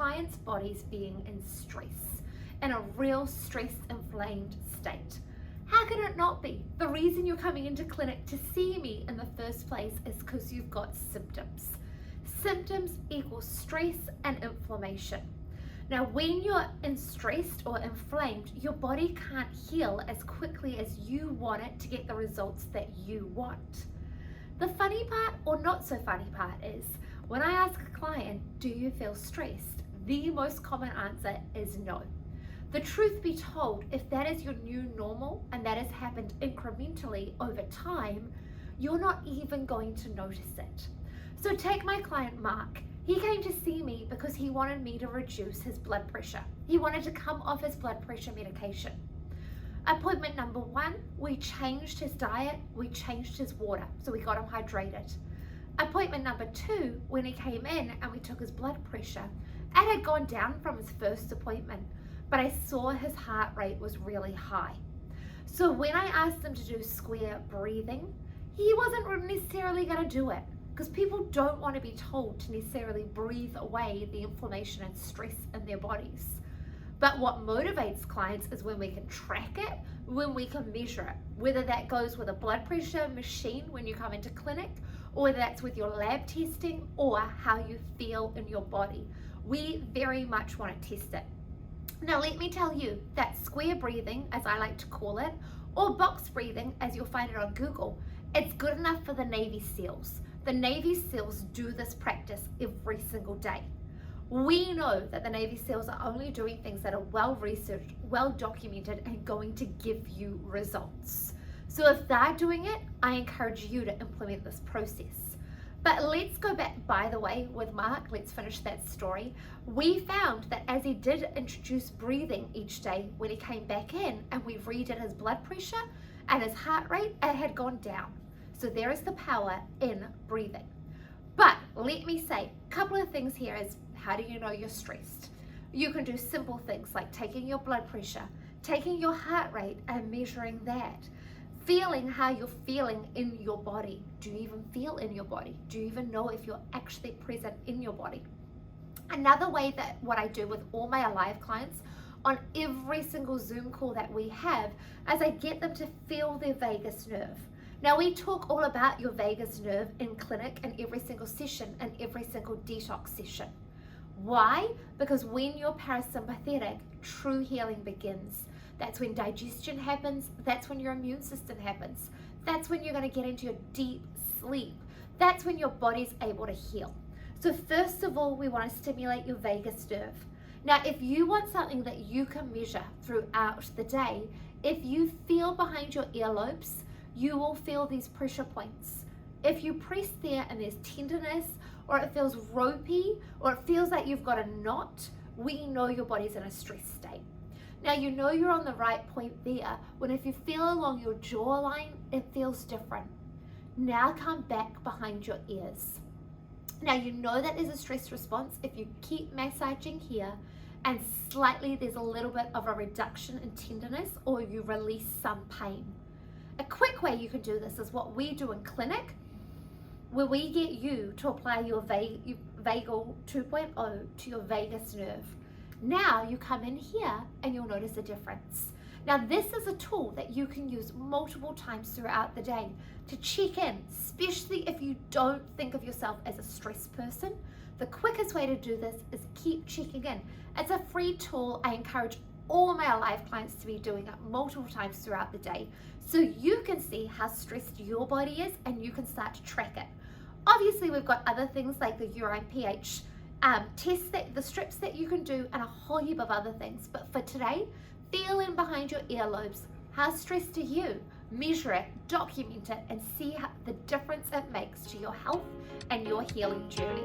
clients' bodies being in stress, in a real stress inflamed state. How can it not be? The reason you're coming into clinic to see me in the first place is because you've got symptoms. Symptoms equal stress and inflammation. Now, when you're stressed or inflamed, your body can't heal as quickly as you want it to get the results that you want. The funny part, or not so funny part, is when I ask a client, do you feel stressed? The most common answer is no. The truth be told, if that is your new normal and that has happened incrementally over time, you're not even going to notice it. So take my client Mark. He came to see me because he wanted me to reduce his blood pressure. He wanted to come off his blood pressure medication. Appointment number 1, we changed his diet, we changed his water, so we got him hydrated. Appointment number 2, when he came in and we took his blood pressure, it had gone down from his first appointment, but I saw his heart rate was really high. So when I asked him to do square breathing, he wasn't necessarily going to do it, because people don't want to be told to necessarily breathe away the inflammation and stress in their bodies. But what motivates clients is when we can track it, when we can measure it, whether that goes with a blood pressure machine when you come into clinic, or whether that's with your lab testing, or how you feel in your body. We very much want to test it. Now let me tell you that square breathing, as I like to call it, or box breathing, as you'll find it on Google, it's good enough for the Navy SEALs. The Navy SEALs do this practice every single day. We know that the Navy SEALs are only doing things that are well researched, well documented, and going to give you results. So if they're doing it, I encourage you to implement this process. But let's go back, by the way, with Mark, let's finish that story. We found that as he did introduce breathing each day, when he came back in and we redid his blood pressure and his heart rate, it had gone down. So there is the power in breathing. But let me say, a couple of things here is, how do you know you're stressed? You can do simple things like taking your blood pressure, taking your heart rate and measuring that. Feeling how you're feeling in your body. Do you even feel in your body? Do you even know if you're actually present in your body? Another way that what I do with all my Alive clients on every single Zoom call that we have is I get them to feel their vagus nerve. Now we talk all about your vagus nerve in clinic and every single session and every single detox session. Why? Because when you're parasympathetic, true healing begins. That's when digestion happens. That's when your immune system happens. That's when you're going to get into your deep sleep. That's when your body's able to heal. So first of all, we want to stimulate your vagus nerve. Now, if you want something that you can measure throughout the day, if you feel behind your earlobes, you will feel these pressure points. If you press there and there's tenderness, or it feels ropey, or it feels like you've got a knot, we know your body's in a stress state. Now you know you're on the right point there, when if you feel along your jawline, it feels different. Now come back behind your ears. Now you know that there's a stress response if you keep massaging here, and slightly there's a little bit of a reduction in tenderness, or you release some pain. A quick way you can do this is what we do in clinic, where we get you to apply your vagal 2.0 to your vagus nerve. Now you come in here and you'll notice a difference. Now this is a tool that you can use multiple times throughout the day to check in, especially if you don't think of yourself as a stressed person. The quickest way to do this is keep checking in. It's a free tool. I encourage all my Alive clients to be doing it multiple times throughout the day, so you can see how stressed your body is and you can start to track it. Obviously, we've got other things like the urine pH tests, the strips that you can do, and a whole heap of other things. But for today, feel in behind your earlobes. How stressed are you? Measure it, document it, and see the difference it makes to your health and your healing journey.